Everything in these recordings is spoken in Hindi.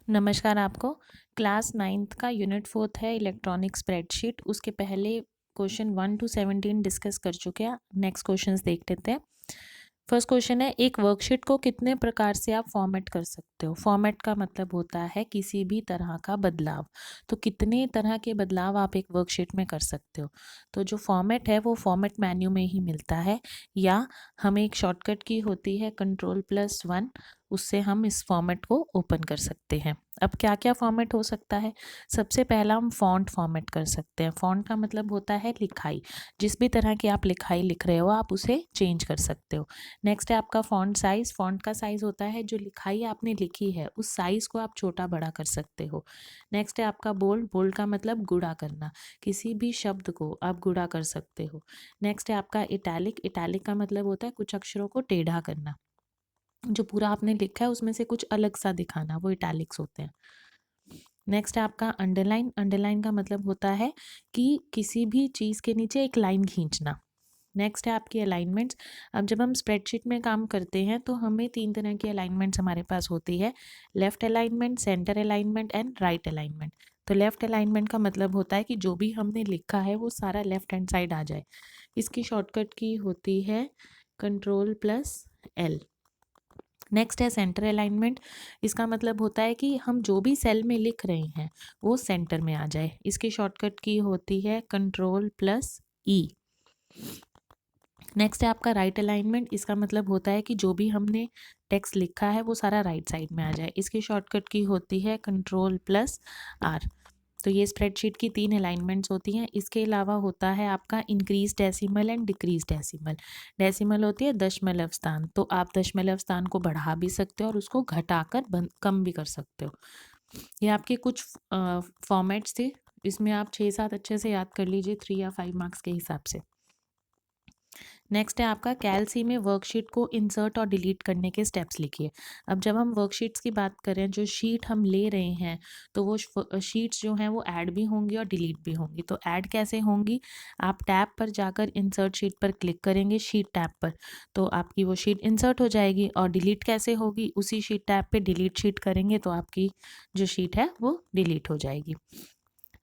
नमस्कार आपको। क्लास 9th का यूनिट 4 है इलेक्ट्रॉनिक स्प्रेडशीट। उसके पहले क्वेश्चन 1 to 17 डिस्कस कर चुके हैं। नेक्स्ट क्वेश्चंस देख लेते हैं। फर्स्ट क्वेश्चन है, एक वर्कशीट को कितने प्रकार से आप फॉर्मेट कर सकते हो। फॉर्मेट का मतलब होता है किसी भी तरह का बदलाव। तो कितने तरह के बदलाव आप एक वर्कशीट में कर सकते हो। तो जो फॉर्मेट है वो फॉर्मेट मेन्यू में ही मिलता है, या हमें एक शॉर्टकट की होती है Ctrl+1, उससे हम इस फॉर्मेट को ओपन कर सकते हैं। अब क्या क्या फॉर्मेट हो सकता है। सबसे पहला हम फॉन्ट फॉर्मेट कर सकते हैं। फॉन्ट का मतलब होता है लिखाई। जिस भी तरह की आप लिखाई लिख रहे हो आप उसे चेंज कर सकते हो। नेक्स्ट है आपका फॉन्ट साइज। फॉन्ट का साइज होता है जो लिखाई आपने लिखी है उस साइज को आप छोटा बड़ा कर सकते हो। नेक्स्ट है आपका बोल्ड। बोल्ड का मतलब गुणा करना, किसी भी शब्द को आप गुणा कर सकते हो। नेक्स्ट है आपका इटैलिक। इटैलिक का मतलब होता है कुछ अक्षरों को टेढ़ा करना, जो पूरा आपने लिखा है उसमें से कुछ अलग सा दिखाना, वो इटैलिक्स होते हैं। नेक्स्ट है आपका अंडरलाइन। अंडरलाइन का मतलब होता है कि किसी भी चीज़ के नीचे एक लाइन खींचना। नेक्स्ट है आपकी अलाइनमेंट्स। अब जब हम स्प्रेडशीट में काम करते हैं तो हमें 3 तरह की अलाइनमेंट्स हमारे पास होती है, left alignment, centre alignment and right alignment. तो लेफ्ट अलाइनमेंट का मतलब होता है कि जो भी हमने लिखा है वो सारा लेफ्ट हैंड साइड आ जाए। इसकी शॉर्टकट की होती है Ctrl+L। नेक्स्ट है सेंटर अलाइनमेंट। इसका मतलब होता है कि हम जो भी सेल में लिख रहे हैं वो सेंटर में आ जाए। इसकी शॉर्टकट की होती है Ctrl+E। नेक्स्ट है आपका राइट अलाइनमेंट। इसका मतलब होता है कि जो भी हमने टेक्स्ट लिखा है वो सारा राइट साइड में आ जाए। इसकी शॉर्टकट की होती है Ctrl+R। तो ये स्प्रेडशीट की 3 अलाइनमेंट्स होती हैं। इसके अलावा होता है आपका increase decimal and decrease decimal. Decimal होती है दशमलव स्थान, तो आप दशमलव स्थान को बढ़ा भी सकते हो और उसको घटाकर कम भी कर सकते हो। ये आपके कुछ फॉर्मेट्स थे। इसमें आप 6-7 अच्छे से याद कर लीजिए 3 या 5 मार्क्स के हिसाब से। नेक्स्ट है आपका कैल-सी में वर्कशीट को इंसर्ट और डिलीट करने के स्टेप्स लिखिए। अब जब हम वर्कशीट्स की बात करें, जो शीट हम ले रहे हैं, तो वो शीट्स जो हैं वो ऐड भी होंगी और डिलीट भी होंगी। तो ऐड कैसे होंगी, आप टैब पर जाकर इंसर्ट शीट पर क्लिक करेंगे, शीट टैब पर, तो आपकी वो शीट इंसर्ट हो जाएगी। और डिलीट कैसे होगी, उसी शीट टैब पे डिलीट शीट करेंगे तो आपकी जो शीट है वो डिलीट हो जाएगी।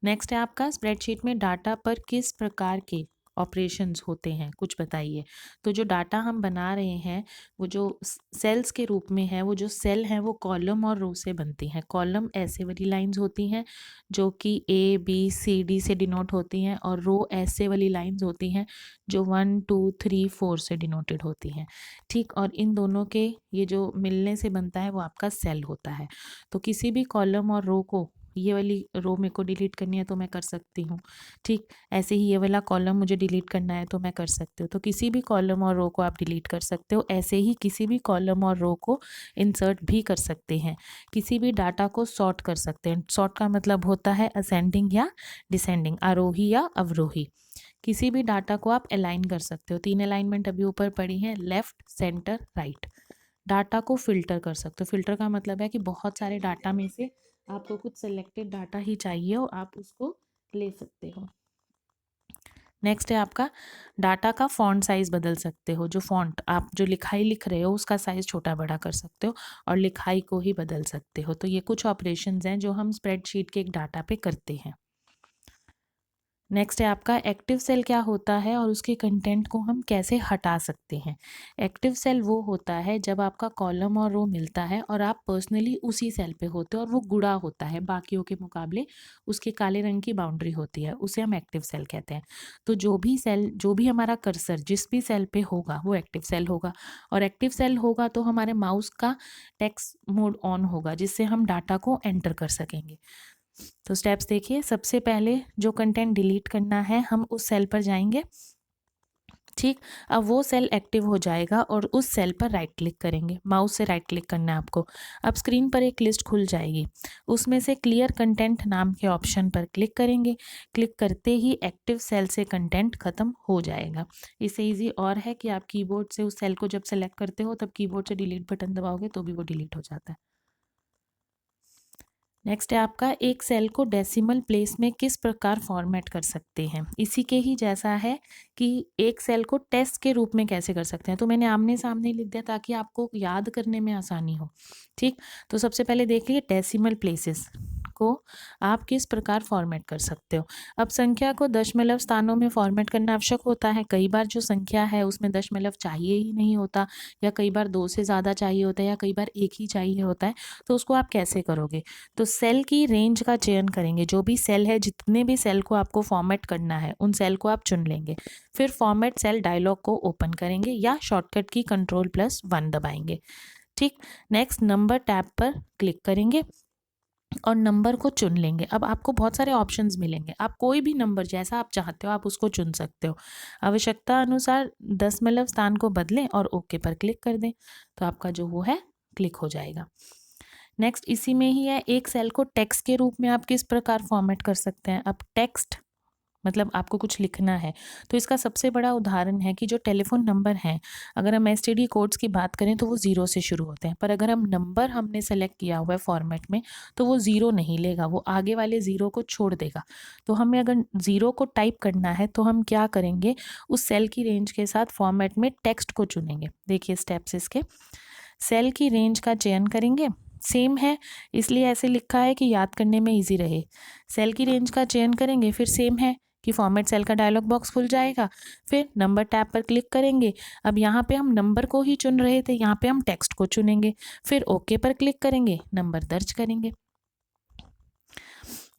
नेक्स्ट है आपका स्प्रेडशीट में डाटा पर किस प्रकार के ऑपरेशंस होते हैं, कुछ बताइए। तो जो डाटा हम बना रहे हैं वो जो सेल्स के रूप में है, वो जो सेल हैं वो कॉलम और रो से बनती हैं। कॉलम ऐसे वाली लाइंस होती हैं जो कि A B C D से डिनोट होती हैं, और रो ऐसे वाली लाइंस होती हैं जो 1 2 3 4 से डिनोटेड होती हैं। ठीक, और इन दोनों के ये जो मिलने से बनता है वो आपका सेल होता है। तो किसी भी कॉलम और रो को, ये वाली रो मेरे को डिलीट करनी है तो मैं कर सकती हूँ। ठीक, ऐसे ही ये वाला कॉलम मुझे डिलीट करना है तो मैं कर सकती हूँ। तो किसी भी कॉलम और रो को आप डिलीट कर सकते हो। ऐसे ही किसी भी कॉलम और रो को इंसर्ट भी कर सकते हैं। किसी भी डाटा को सॉर्ट कर सकते हैं। सॉर्ट का मतलब होता है असेंडिंग या डिसेंडिंग, आरोही या अवरोही। किसी भी डाटा को आप अलाइन कर सकते हो। 3 अलाइनमेंट अभी ऊपर पड़ी हैं, लेफ्ट, सेंटर, राइट। डाटा को फ़िल्टर कर सकते हो। फ़िल्टर का मतलब है कि बहुत सारे डाटा में से आपको कुछ सिलेक्टेड डाटा ही चाहिए और आप उसको ले सकते हो। नेक्स्ट है आपका डाटा का फ़ॉन्ट साइज़ बदल सकते हो। जो फ़ॉन्ट आप जो लिखाई लिख रहे हो उसका साइज़ छोटा बड़ा कर सकते हो और लिखाई को ही बदल सकते हो। तो ये कुछ ऑपरेशंस हैं जो हम स्प्रेडशीट के एक डाटा पे करते हैं। नेक्स्ट है आपका एक्टिव सेल क्या होता है और उसके कंटेंट को हम कैसे हटा सकते हैं। एक्टिव सेल वो होता है जब आपका कॉलम और रो मिलता है और आप पर्सनली उसी सेल पे होते हो और वो गुणा होता है, बाकियों के मुकाबले उसके काले रंग की बाउंड्री होती है, उसे हम एक्टिव सेल कहते हैं। तो जो भी सेल, जो भी हमारा कर्सर जिस भी सेल पे होगा वो एक्टिव सेल होगा। और एक्टिव सेल होगा तो हमारे माउस का टेक्स्ट मोड ऑन होगा जिससे हम डाटा को एंटर कर सकेंगे। तो स्टेप्स देखिए, सबसे पहले जो कंटेंट डिलीट करना है हम उस सेल पर जाएंगे। ठीक, अब वो सेल एक्टिव हो जाएगा और उस सेल पर राइट क्लिक करेंगे। माउस से राइट क्लिक करना है आपको। अब स्क्रीन पर एक लिस्ट खुल जाएगी, उसमें से क्लियर कंटेंट नाम के ऑप्शन पर क्लिक करेंगे। क्लिक करते ही एक्टिव सेल से कंटेंट खत्म हो जाएगा। इससे ईजी और है कि आप कीबोर्ड से उस सेल को जब सेलेक्ट करते हो तब कीबोर्ड से डिलीट बटन दबाओगे तो भी वो डिलीट हो जाता है। नेक्स्ट है आपका एक सेल को डेसिमल प्लेस में किस प्रकार फॉर्मेट कर सकते हैं। इसी के ही जैसा है कि एक सेल को टेस्ट के रूप में कैसे कर सकते हैं, तो मैंने आमने सामने लिख दिया ताकि आपको याद करने में आसानी हो। ठीक, तो सबसे पहले देख लिए डेसिमल प्लेसेस को आप किस प्रकार फॉर्मेट कर सकते हो। अब संख्या को दशमलव स्थानों में फॉर्मेट करना आवश्यक होता है। कई बार जो संख्या है उसमें दशमलव चाहिए ही नहीं होता, या कई बार 2 से ज़्यादा चाहिए होता है, या कई बार 1 ही चाहिए होता है। तो उसको आप कैसे करोगे, तो सेल की रेंज का चयन करेंगे। जो भी सेल है, जितने भी सेल को आपको फॉर्मेट करना है उन सेल को आप चुन लेंगे। फिर फॉर्मेट सेल डायलॉग को ओपन करेंगे या शॉर्टकट की Ctrl+1 दबाएंगे। ठीक, नेक्स्ट नंबर टैब पर क्लिक करेंगे और नंबर को चुन लेंगे। अब आपको बहुत सारे ऑप्शंस मिलेंगे, आप कोई भी नंबर जैसा आप चाहते हो आप उसको चुन सकते हो। आवश्यकता अनुसार दशमलव स्थान को बदलें और ओके पर क्लिक कर दें, तो आपका जो वो है क्लिक हो जाएगा। नेक्स्ट इसी में ही है, एक सेल को टेक्स्ट के रूप में आप किस प्रकार फॉर्मेट कर सकते हैं। अब टेक्स्ट मतलब आपको कुछ लिखना है, तो इसका सबसे बड़ा उदाहरण है कि जो टेलीफोन नंबर हैं, अगर हम एसटीडी कोड्स की बात करें तो वो 0 से शुरू होते हैं, पर अगर हम नंबर हमने सेलेक्ट किया हुआ है फॉर्मेट में तो वो 0 नहीं लेगा, वो आगे वाले 0 को छोड़ देगा। तो हमें अगर 0 को टाइप करना है तो हम क्या करेंगे, उस सेल की रेंज के साथ फॉर्मेट में टेक्स्ट को चुनेंगे। देखिए स्टेप्स इसके, सेल की रेंज का चयन करेंगे, सेम है इसलिए ऐसे लिखा है कि याद करने में इजी रहे। सेल की रेंज का चयन करेंगे, फिर सेम है कि फॉर्मेट सेल का डायलॉग बॉक्स खुल जाएगा। फिर नंबर टैब पर क्लिक करेंगे। अब यहाँ पे हम नंबर को ही चुन रहे थे, यहाँ पे हम टेक्स्ट को चुनेंगे। फिर ओके पर क्लिक करेंगे, नंबर दर्ज करेंगे।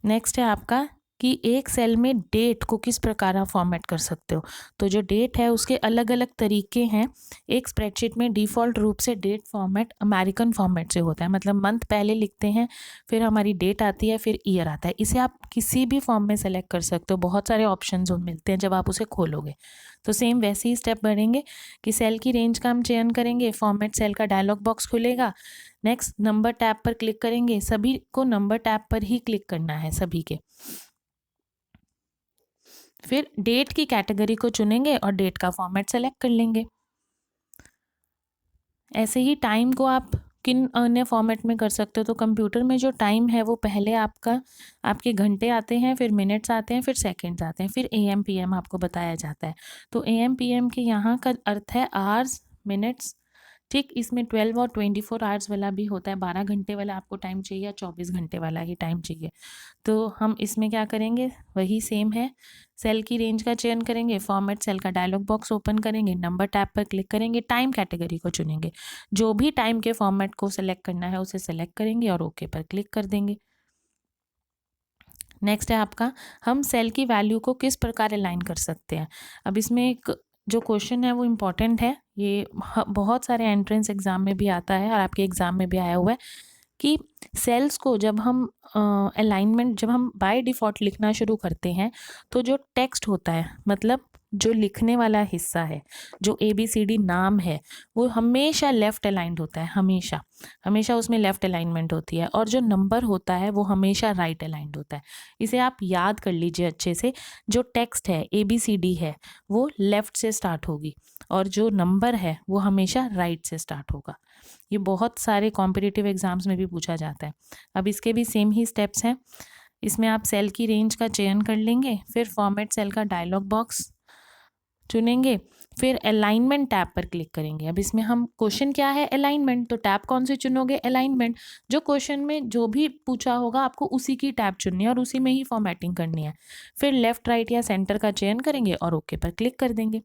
नेक्स्ट है आपका कि एक सेल में डेट को किस प्रकार आप फॉर्मेट कर सकते हो। तो जो डेट है उसके अलग अलग तरीके हैं। एक स्प्रेडशीट में डिफ़ॉल्ट रूप से डेट फॉर्मेट अमेरिकन फॉर्मेट से होता है, मतलब मंथ पहले लिखते हैं, फिर हमारी डेट आती है, फिर ईयर आता है। इसे आप किसी भी फॉर्म में सेलेक्ट कर सकते हो, बहुत सारे ऑप्शंस मिलते हैं जब आप उसे खोलोगे। तो सेम वैसे ही स्टेप बढ़ेंगे कि सेल की रेंज का हम चयन करेंगे, फॉर्मेट सेल का डायलॉग बॉक्स खुलेगा। नेक्स्ट नंबर टैब पर क्लिक करेंगे, सभी को नंबर टैब पर ही क्लिक करना है सभी के। फिर डेट की कैटेगरी को चुनेंगे और डेट का फॉर्मेट सेलेक्ट कर लेंगे। ऐसे ही टाइम को आप किन अन्य फॉर्मेट में कर सकते हो, तो कंप्यूटर में जो टाइम है वो पहले आपके घंटे आते हैं, फिर मिनट्स आते हैं, फिर सेकंड्स आते हैं, फिर AM PM आपको बताया जाता है। तो AM PM के यहाँ का अर्थ है आवर्स, मिनट्स। ठीक, इसमें 12 और 24 आवर्स वाला भी होता है, 12 घंटे वाला आपको टाइम चाहिए या 24 घंटे वाला ही टाइम चाहिए। तो हम इसमें क्या करेंगे, वही सेम है, सेल की रेंज का चयन करेंगे, फॉर्मेट सेल का डायलॉग बॉक्स ओपन करेंगे, नंबर टैब पर क्लिक करेंगे, टाइम कैटेगरी को चुनेंगे, जो भी टाइम के फॉर्मेट को सेलेक्ट करना है उसे सेलेक्ट करेंगे और ओके पर क्लिक कर देंगे। नेक्स्ट है आपका, हम सेल की वैल्यू को किस प्रकार अलाइन कर सकते हैं। अब इसमें एक जो क्वेश्चन है वो इम्पॉर्टेंट है, ये बहुत सारे एंट्रेंस एग्जाम में भी आता है और आपके एग्जाम में भी आया हुआ है कि सेल्स को जब हम अलाइनमेंट जब हम बाय डिफ़ॉल्ट लिखना शुरू करते हैं, तो जो टेक्स्ट होता है, मतलब जो लिखने वाला हिस्सा है, जो ABCD नाम है, वो हमेशा लेफ़्ट अलाइंड होता है, हमेशा हमेशा उसमें लेफ़्ट अलाइनमेंट होती है, और जो नंबर होता है वो हमेशा राइट अलाइंड होता है। इसे आप याद कर लीजिए अच्छे से, जो टेक्स्ट है ABCD है वो लेफ़्ट से स्टार्ट होगी और जो नंबर है वो हमेशा राइट से स्टार्ट होगा। ये बहुत सारे कॉम्पिटिटिव एग्जाम्स में भी पूछा जाता है। अब इसके भी सेम ही स्टेप्स हैं। इसमें आप सेल की रेंज का चयन कर लेंगे, फिर फॉर्मेट सेल का डायलॉग बॉक्स चुनेंगे, फिर अलाइनमेंट टैब पर क्लिक करेंगे। अब इसमें हम क्वेश्चन क्या है, अलाइनमेंट, तो टैब कौन से चुनोगे, अलाइनमेंट। जो क्वेश्चन में जो भी पूछा होगा आपको उसी की टैब चुननी है और उसी में ही फॉर्मेटिंग करनी है। फिर लेफ्ट, राइट या सेंटर का चयन करेंगे और ओके पर क्लिक कर देंगे।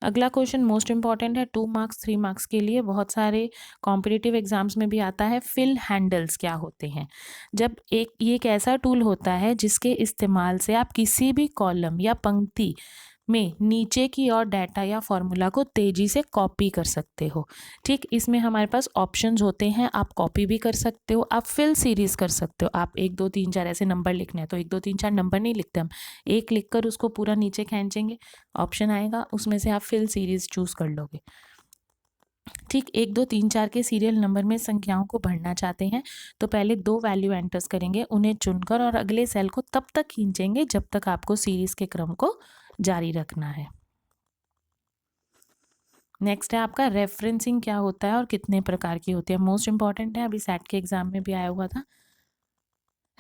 अगला क्वेश्चन मोस्ट इंपॉर्टेंट है, 2 मार्क्स 3 मार्क्स के लिए, बहुत सारे कॉम्पिटिटिव एग्जाम्स में भी आता है। फिल हैंडल्स क्या होते हैं। जब ये एक ऐसा टूल होता है जिसके इस्तेमाल से आप किसी भी कॉलम या पंक्ति में नीचे की ओर डाटा या फॉर्मूला को तेजी से कॉपी कर सकते हो। ठीक, इसमें हमारे पास ऑप्शंस होते हैं, आप कॉपी भी कर सकते हो, आप फिल सीरीज कर सकते हो। आप 1 2 3 4 ऐसे नंबर लिखने हैं तो 1 2 3 4 नंबर नहीं लिखते हम, एक लिख कर उसको पूरा नीचे खींचेंगे, ऑप्शन आएगा, उसमें से आप फिल सीरीज चूज कर लोगे। ठीक, 1 2 3 4 के सीरियल नंबर में संख्याओं को भरना चाहते हैं तो पहले 2 वैल्यू एंटर्स करेंगे, उन्हें चुनकर और अगले सेल को तब तक खींचेंगे जब तक आपको सीरीज के क्रम को जारी रखना है। नेक्स्ट है आपका रेफरेंसिंग क्या होता है और कितने प्रकार की होती है। मोस्ट इंपॉर्टेंट है, अभी सेट के एग्जाम में भी आया हुआ था।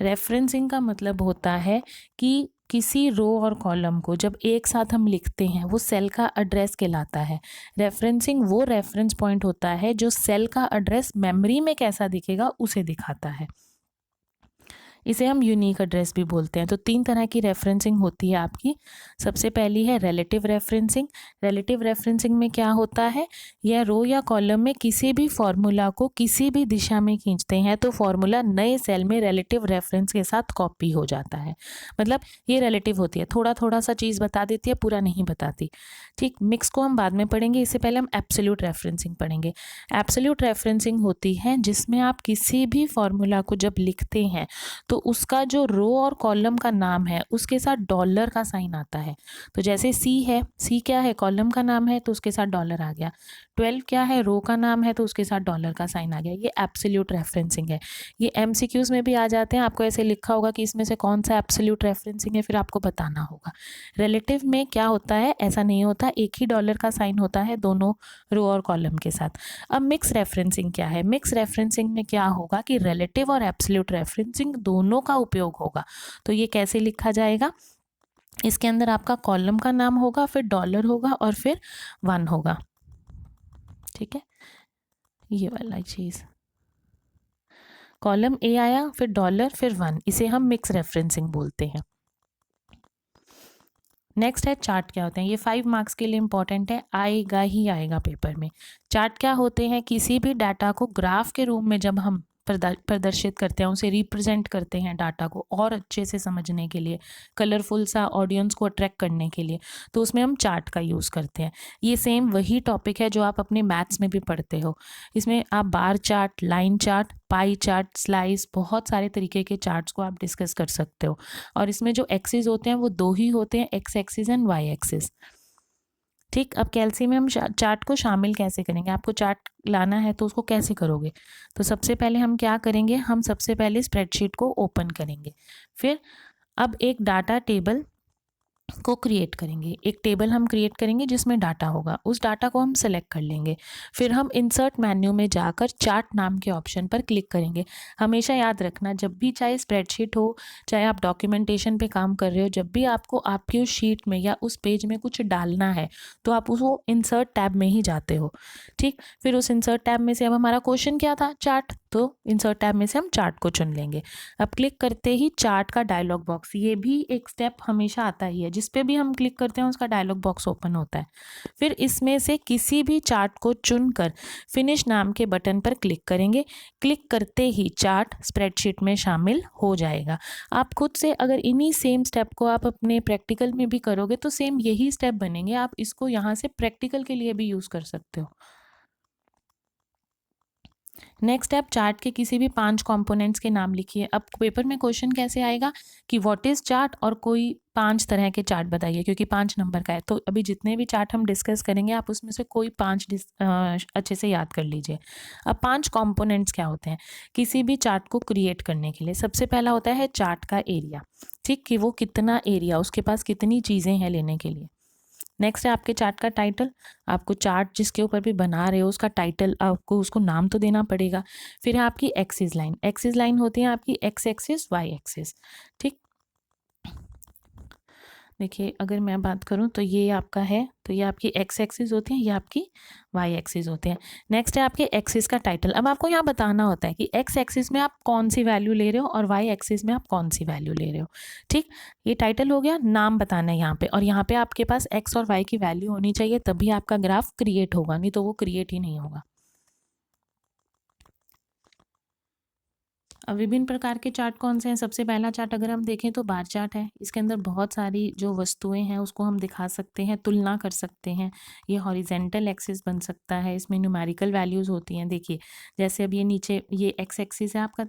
रेफरेंसिंग का मतलब होता है कि किसी रो और कॉलम को जब एक साथ हम लिखते हैं वो सेल का एड्रेस कहलाता है। रेफरेंसिंग वो रेफरेंस पॉइंट होता है जो सेल का एड्रेस मेमोरी में कैसा दिखेगा उसे दिखाता है। इसे हम यूनिक एड्रेस भी बोलते हैं। तो 3 तरह की रेफरेंसिंग होती है आपकी। सबसे पहली है रिलेटिव रेफरेंसिंग। रिलेटिव रेफरेंसिंग में क्या होता है, यह रो या कॉलम में किसी भी फॉर्मूला को किसी भी दिशा में खींचते हैं तो फॉर्मूला नए सेल में रिलेटिव रेफरेंस के साथ कॉपी हो जाता है। मतलब ये रिलेटिव होती है, थोड़ा थोड़ा सा चीज़ बता देती है, पूरा नहीं बताती। ठीक, मिक्स को हम बाद में पढ़ेंगे, इससे पहले हम एब्सोल्यूट रेफरेंसिंग पढ़ेंगे। एब्सोल्यूट रेफरेंसिंग होती है जिसमें आप किसी भी फॉर्मूला को जब लिखते हैं तो उसका जो रो और कॉलम का नाम है उसके साथ डॉलर का साइन आता है। तो जैसे सी है, सी क्या है, कॉलम का नाम है तो उसके साथ डॉलर आ गया। 12 क्या है, रो का नाम है तो उसके साथ डॉलर का साइन आ गया। ये एब्सोल्यूट रेफरेंसिंग है। ये एमसीक्यूज में भी आ जाते हैं, आपको ऐसे लिखा होगा कि इसमें से कौन सा एब्सोल्यूट रेफरेंसिंग है, फिर आपको बताना होगा। रिलेटिव में क्या होता है, ऐसा नहीं होता, एक ही डॉलर का साइन होता है दोनों रो और कॉलम के साथ। अब मिक्स रेफरेंसिंग क्या है, मिक्स रेफरेंसिंग में क्या होगा कि रिलेटिव और एब्सोल्यूट रेफरेंसिंग दोनों का उपयोग होगा। तो ये कैसे लिखा जाएगा, इसके अंदर आपका कॉलम का नाम होगा, फिर डॉलर होगा और फिर 1 होगा। ठीक है, ये वाला चीज़, कॉलम ए आया फिर डॉलर फिर 1, इसे हम मिक्स रेफरेंसिंग बोलते हैं। नेक्स्ट है चार्ट। क्या होते हैं, ये 5 मार्क्स के लिए इंपॉर्टेंट है, आएगा ही आएगा पेपर में। चार्ट क्या होते हैं, किसी भी डाटा को ग्राफ के रूप में जब हम प्रदर्शित करते हैं, उसे रिप्रेजेंट करते हैं डाटा को और अच्छे से समझने के लिए, कलरफुल सा ऑडियंस को अट्रैक्ट करने के लिए, तो उसमें हम चार्ट का यूज़ करते हैं। ये सेम वही टॉपिक है जो आप अपने मैथ्स में भी पढ़ते हो। इसमें आप bar chart, line chart, pie chart, slice, बहुत सारे तरीके के चार्ट्स को आप डिस्कस कर सकते हो। और इसमें जो एक्सिस होते हैं वो 2 ही होते हैं, x axis and y axis. ठीक, अब कैल्सी में हम चार्ट को शामिल कैसे करेंगे, आपको चार्ट लाना है तो उसको कैसे करोगे, तो सबसे पहले हम क्या करेंगे, हम सबसे पहले स्प्रेडशीट को ओपन करेंगे। फिर अब एक डाटा टेबल को क्रिएट करेंगे, एक टेबल हम क्रिएट करेंगे जिसमें डाटा होगा, उस डाटा को हम सेलेक्ट कर लेंगे। फिर हम इंसर्ट मेन्यू में जाकर चार्ट नाम के ऑप्शन पर क्लिक करेंगे। हमेशा याद रखना, जब भी चाहे स्प्रेडशीट हो, चाहे आप डॉक्यूमेंटेशन पे काम कर रहे हो, जब भी आपको आपकी उस शीट में या उस पेज में कुछ डालना है तो आप उसको इंसर्ट टैब में ही जाते हो। ठीक, फिर उस इंसर्ट टैब में से अब हमारा क्वेश्चन क्या था, चार्ट, तो इंसर्ट टैब में से हम चार्ट को चुन लेंगे। अब क्लिक करते ही चार्ट का डायलॉग बॉक्स, ये भी एक स्टेप हमेशा आता ही है, जिस पे भी हम क्लिक करते हैं उसका डायलॉग बॉक्स ओपन होता है। फिर इसमें से किसी भी चार्ट को चुनकर फिनिश नाम के बटन पर क्लिक करेंगे। क्लिक करते ही चार्ट स्प्रेडशीट में शामिल हो जाएगा। आप खुद से अगर इन्हीं सेम स्टेप को आप अपने प्रैक्टिकल में भी करोगे तो सेम यही स्टेप बनेंगे, आप इसको यहाँ से प्रैक्टिकल के लिए भी यूज़ कर सकते हो। नेक्स्ट स्टेप, चार्ट के किसी भी 5 कंपोनेंट्स के नाम लिखिए। अब पेपर में क्वेश्चन कैसे आएगा कि व्हाट इज चार्ट और कोई 5 तरह के चार्ट बताइए, क्योंकि 5 नंबर का है। तो अभी जितने भी चार्ट हम डिस्कस करेंगे आप उसमें से कोई 5 अच्छे से याद कर लीजिए। अब 5 कंपोनेंट्स क्या होते हैं किसी भी चार्ट को क्रिएट करने के लिए। सबसे पहला होता है चार्ट का एरिया, ठीक, कि वो कितना एरिया, उसके पास कितनी चीज़ें हैं लेने के लिए। नेक्स्ट है आपके चार्ट का टाइटल, आपको चार्ट जिसके ऊपर भी बना रहे हो उसका टाइटल, आपको उसको नाम तो देना पड़ेगा। फिर है आपकी एक्सिस लाइन, एक्सिस लाइन होती है आपकी एक्स एक्सिस, वाई एक्सिस। ठीक, देखिए अगर मैं बात करूं तो ये आपका है, तो ये आपकी एक्स एक्सिस होती है, ये आपकी वाई एक्सिस होते हैं। नेक्स्ट है आपके एक्सिस का टाइटल। अब आपको यहाँ बताना होता है कि एक्स एक्सिस में आप कौन सी वैल्यू ले रहे हो और वाई एक्सिस में आप कौन सी वैल्यू ले रहे हो। ठीक, ये टाइटल हो गया, नाम बताना है यहाँ पे, और यहाँ पे आपके पास एक्स और वाई की वैल्यू होनी चाहिए, तभी आपका ग्राफ क्रिएट होगा, नहीं तो वो क्रिएट ही नहीं होगा। अब विभिन्न प्रकार के चार्ट कौन से हैं, सबसे पहला चार्ट अगर हम देखें तो बार चार्ट है। इसके अंदर बहुत सारी जो वस्तुएं हैं उसको हम दिखा सकते हैं, तुलना कर सकते हैं। ये हॉरिजेंटल एक्सिस बन सकता है, इसमें न्यूमेरिकल वैल्यूज़ होती हैं। देखिए जैसे अब ये नीचे ये एक्स एक्सिस है आपका,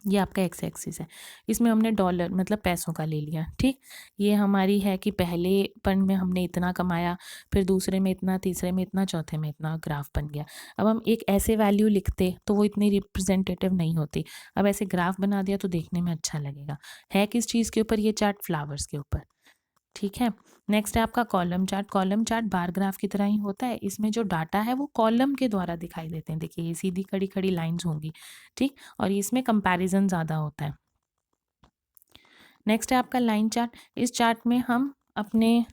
ये आपका एक्स एक्सिस है, इसमें हमने डॉलर मतलब पैसों का ले लिया। ठीक, ये हमारी है कि पहले पन में हमने इतना कमाया, फिर दूसरे में इतना, तीसरे में इतना, चौथे में इतना, ग्राफ बन गया। अब हम एक ऐसे वैल्यू लिखते तो वो इतनी रिप्रेजेंटेटिव नहीं होती, अब ऐसे ग्राफ बना दिया तो देखने में अच्छा लगेगा। है किस चीज़ के ऊपर ये चार्ट, फ्लावर्स के ऊपर। ठीक है। नेक्स्ट है आपका column chart. Column chart bar graph की तरह ही होता है, इसमें जो डाटा है वो कॉलम के द्वारा दिखाई देते हैं। देखिए ये सीधी खड़ी खड़ी लाइंस होंगी, ठीक, और इसमें कंपैरिजन ज़्यादा होता है। नेक्स्ट है आपका लाइन चार्ट। इस चार्ट में हम अपने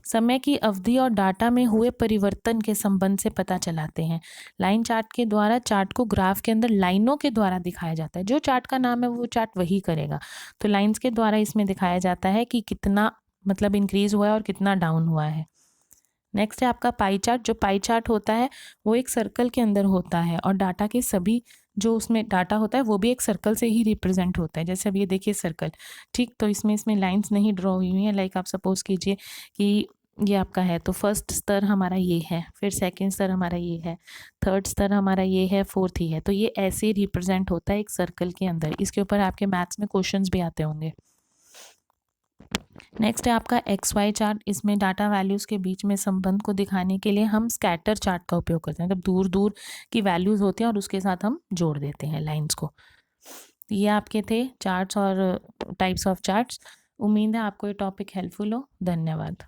समय की अवधि और डाटा में हुए परिवर्तन के संबंध से पता चलाते हैं। लाइन चार्ट के द्वारा चार्ट को ग्राफ के अंदर लाइनों के द्वारा दिखाया जाता है। जो चार्ट का नाम है वो चार्ट वही करेगा। तो लाइंस के द्वारा इसमें दिखाया जाता है कि कितना मतलब इंक्रीज हुआ है और कितना डाउन हुआ है। नेक्स्ट है आपका पाई चार्ट। जो पाई चार्ट होता है वो एक सर्कल के अंदर होता है और डाटा के सभी जो उसमें डाटा होता है वो भी एक सर्कल से ही रिप्रेजेंट होता है। जैसे अब ये देखिए सर्कल, ठीक, तो इसमें लाइंस नहीं ड्रॉ हुई हुई हैं। लाइक आप सपोज कीजिए कि ये आपका है, तो फर्स्ट स्तर हमारा ये है, फिर सेकंड स्तर हमारा ये है, थर्ड स्तर हमारा ये है, फोर्थ ही है। तो ये ऐसे रिप्रेजेंट होता है एक सर्कल के अंदर। इसके ऊपर आपके मैथ्स में क्वेश्चंस भी आते होंगे। नेक्स्ट है आपका एक्स वाई चार्ट। इसमें डाटा वैल्यूज़ के बीच में संबंध को दिखाने के लिए हम स्कैटर चार्ट का उपयोग करते हैं। मतलब दूर दूर की वैल्यूज़ होती हैं और उसके साथ हम जोड़ देते हैं लाइंस को। ये आपके थे चार्ट्स और टाइप्स ऑफ चार्ट्स। उम्मीद है आपको ये टॉपिक हेल्पफुल हो। धन्यवाद।